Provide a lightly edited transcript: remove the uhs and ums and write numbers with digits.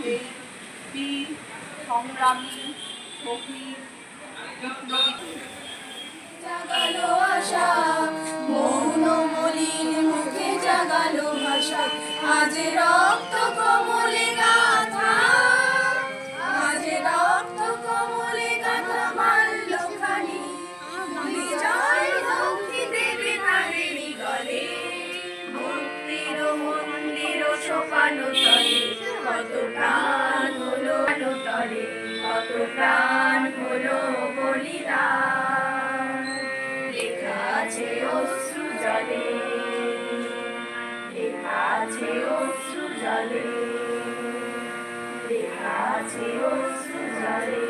সেই বীর সংগ্রামী শহীদ বিপ্লবী জাগালো আশা মৌন মলিন মুখে জাগালো ভাষা আজ রক্ত কমলে গাথা আজ রক্ত কমলে গাথা মাল্য খানি বিজয় লক্ষ্মী দেবে তাদেরই গলে মুক্তির মন্দির সোপানো তলে কত প্রাণ হলো তলে কত প্রাণ হলো বলিদান লেখা আছে অশ্রু জলে লেখা আছে অশ্রু জলে লেখা আছে অশ্রু জলে।